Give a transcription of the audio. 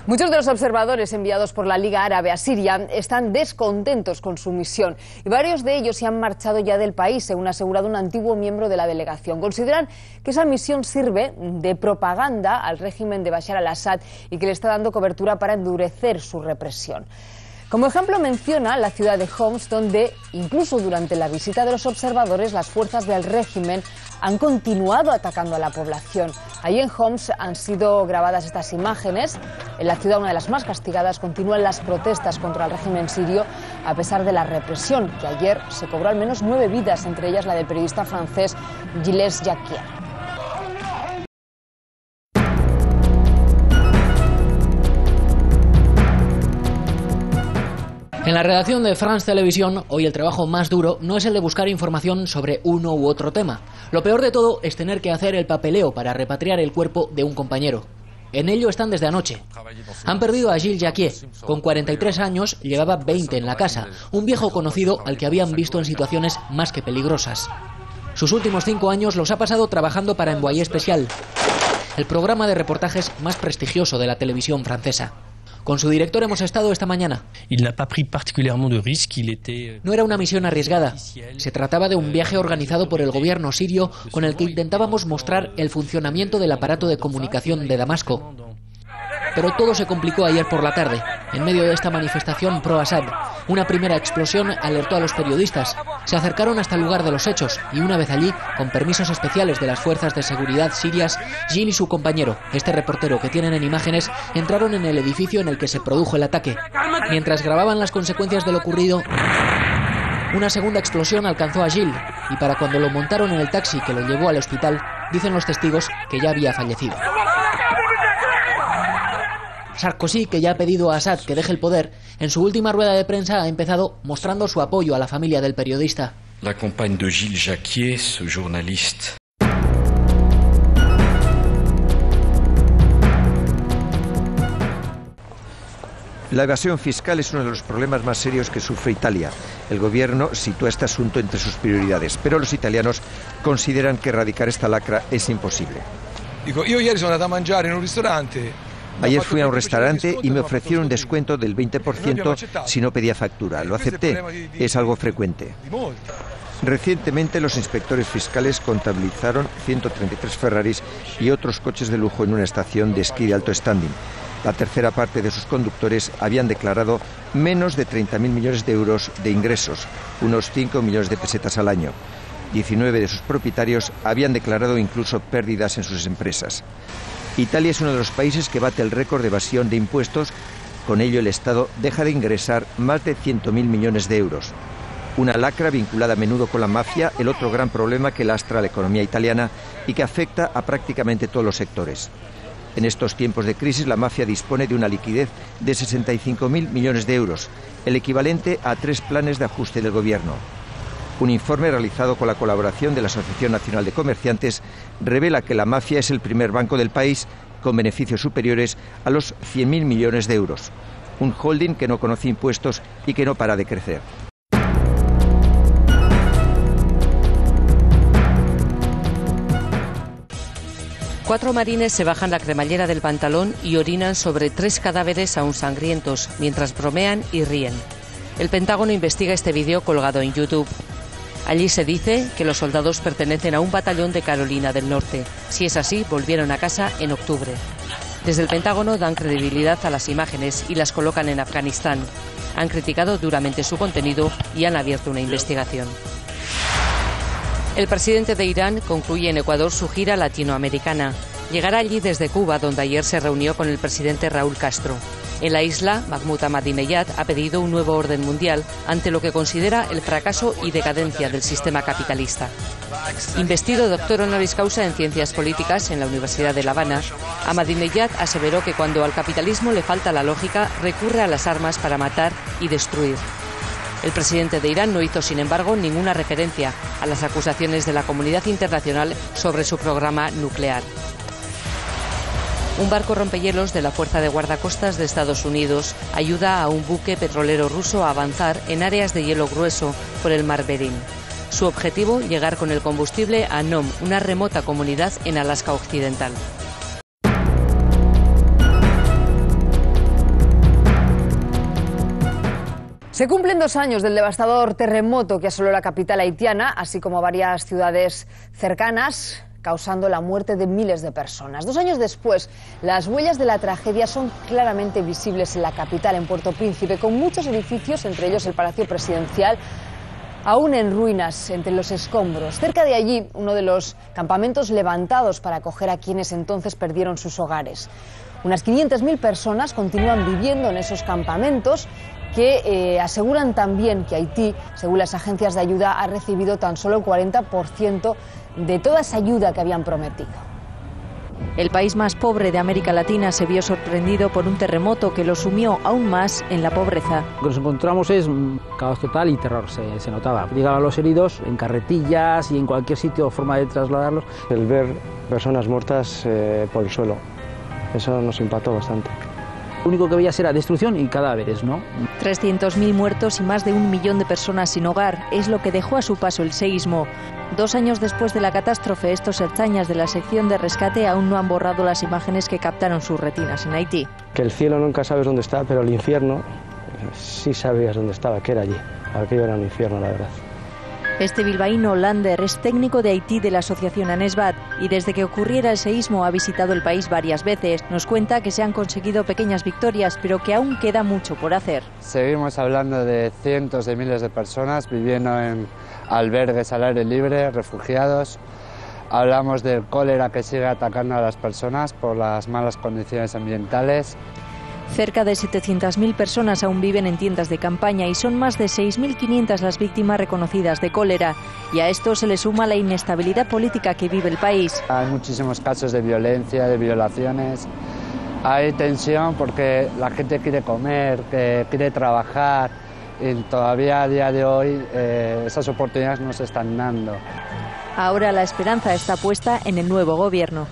Muchos de los observadores enviados por la Liga Árabe a Siria están descontentos con su misión y varios de ellos se han marchado ya del país, según ha asegurado un antiguo miembro de la delegación. Consideran que esa misión sirve de propaganda al régimen de Bashar al-Assad y que le está dando cobertura para endurecer su represión. Como ejemplo menciona la ciudad de Homs, donde incluso durante la visita de los observadores las fuerzas del régimen han continuado atacando a la población. Allí en Homs han sido grabadas estas imágenes. En la ciudad, una de las más castigadas, continúan las protestas contra el régimen sirio a pesar de la represión, que ayer se cobró al menos 9 vidas, entre ellas la del periodista francés Gilles Jacquier. En la redacción de France Televisión, hoy el trabajo más duro no es el de buscar información sobre uno u otro tema. Lo peor de todo es tener que hacer el papeleo para repatriar el cuerpo de un compañero. En ello están desde anoche. Han perdido a Gilles Jacquier. Con 43 años, llevaba 20 en la casa, un viejo conocido al que habían visto en situaciones más que peligrosas. Sus últimos 5 años los ha pasado trabajando para Envoyé Especial, el programa de reportajes más prestigioso de la televisión francesa. Con su director hemos estado esta mañana. No era una misión arriesgada. Se trataba de un viaje organizado por el gobierno sirio con el que intentábamos mostrar el funcionamiento del aparato de comunicación de Damasco. Pero todo se complicó ayer por la tarde, en medio de esta manifestación pro-Assad. Una primera explosión alertó a los periodistas. Se acercaron hasta el lugar de los hechos y una vez allí, con permisos especiales de las fuerzas de seguridad sirias, Gilles y su compañero, este reportero que tienen en imágenes, entraron en el edificio en el que se produjo el ataque. Mientras grababan las consecuencias de lo ocurrido, una segunda explosión alcanzó a Gilles y para cuando lo montaron en el taxi que lo llevó al hospital, dicen los testigos que ya había fallecido. Sarkozy, que ya ha pedido a Assad que deje el poder, en su última rueda de prensa ha empezado mostrando su apoyo a la familia del periodista. La campagne de Gilles Jacquier, ce journaliste. La evasión fiscal es uno de los problemas más serios que sufre Italia. El gobierno sitúa este asunto entre sus prioridades, pero los italianos consideran que erradicar esta lacra es imposible. Digo, yo ieri sono andato a mangiare in un ristorante. Ayer fui a un restaurante y me ofrecieron un descuento del 20% si no pedía factura. Lo acepté. Es algo frecuente. Recientemente los inspectores fiscales contabilizaron 133 Ferraris y otros coches de lujo en una estación de esquí de alto standing. La tercera parte de sus conductores habían declarado menos de 30.000 millones de euros de ingresos, unos 5 millones de pesetas al año. 19 de sus propietarios habían declarado incluso pérdidas en sus empresas. Italia es uno de los países que bate el récord de evasión de impuestos. Con ello, el Estado deja de ingresar más de 100.000 millones de euros. Una lacra vinculada a menudo con la mafia, el otro gran problema que lastra a la economía italiana y que afecta a prácticamente todos los sectores. En estos tiempos de crisis, la mafia dispone de una liquidez de 65.000 millones de euros, el equivalente a 3 planes de ajuste del gobierno. Un informe realizado con la colaboración de la Asociación Nacional de Comerciantes revela que la mafia es el primer banco del país con beneficios superiores a los 100.000 millones de euros. Un holding que no conoce impuestos y que no para de crecer. Cuatro marines se bajan la cremallera del pantalón y orinan sobre 3 cadáveres aún sangrientos, mientras bromean y ríen. El Pentágono investiga este vídeo colgado en YouTube. Allí se dice que los soldados pertenecen a un batallón de Carolina del Norte. Si es así, volvieron a casa en octubre. Desde el Pentágono dan credibilidad a las imágenes y las colocan en Afganistán. Han criticado duramente su contenido y han abierto una investigación. El presidente de Irán concluye en Ecuador su gira latinoamericana. Llegará allí desde Cuba, donde ayer se reunió con el presidente Raúl Castro. En la isla, Mahmoud Ahmadinejad ha pedido un nuevo orden mundial ante lo que considera el fracaso y decadencia del sistema capitalista. Investido doctor honoris causa en Ciencias Políticas en la Universidad de La Habana, Ahmadinejad aseveró que cuando al capitalismo le falta la lógica, recurre a las armas para matar y destruir. El presidente de Irán no hizo, sin embargo, ninguna referencia a las acusaciones de la comunidad internacional sobre su programa nuclear. Un barco rompehielos de la Fuerza de Guardacostas de Estados Unidos ayuda a un buque petrolero ruso a avanzar en áreas de hielo grueso por el mar Bering. Su objetivo, llegar con el combustible a Nome, una remota comunidad en Alaska Occidental. Se cumplen 2 años del devastador terremoto que asoló la capital haitiana, así como varias ciudades cercanas, causando la muerte de miles de personas. 2 años después, las huellas de la tragedia son claramente visibles en la capital, en Puerto Príncipe, con muchos edificios, entre ellos el Palacio Presidencial, aún en ruinas entre los escombros. Cerca de allí, uno de los campamentos levantados para acoger a quienes entonces perdieron sus hogares. Unas 500.000 personas continúan viviendo en esos campamentos que aseguran también que Haití, según las agencias de ayuda, ha recibido tan solo el 40% de toda esa ayuda que habían prometido. El país más pobre de América Latina se vio sorprendido por un terremoto que lo sumió aún más en la pobreza. Lo que nos encontramos es caos total y terror, se notaba. Llegaban a los heridos en carretillas y en cualquier sitio, forma de trasladarlos. El ver personas muertas por el suelo, eso nos impactó bastante. Lo único que veías era destrucción y cadáveres, ¿no? 300.000 muertos y más de 1 millón de personas sin hogar es lo que dejó a su paso el seísmo. 2 años después de la catástrofe, estos ertzañas de la sección de rescate aún no han borrado las imágenes que captaron sus retinas en Haití. Que el cielo nunca sabes dónde está, pero el infierno sí sabías dónde estaba, que era allí. Aquello era un infierno, la verdad. Este bilbaíno, Lander, es técnico de Haití de la asociación Anesbat y desde que ocurriera el seísmo ha visitado el país varias veces. Nos cuenta que se han conseguido pequeñas victorias, pero que aún queda mucho por hacer. Seguimos hablando de cientos de miles de personas viviendo en albergues al aire libre, refugiados. Hablamos del cólera que sigue atacando a las personas por las malas condiciones ambientales. Cerca de 700.000 personas aún viven en tiendas de campaña y son más de 6.500 las víctimas reconocidas de cólera. Y a esto se le suma la inestabilidad política que vive el país. Hay muchísimos casos de violencia, de violaciones. Hay tensión porque la gente quiere comer, quiere trabajar y todavía a día de hoy esas oportunidades no se están dando. Ahora la esperanza está puesta en el nuevo gobierno.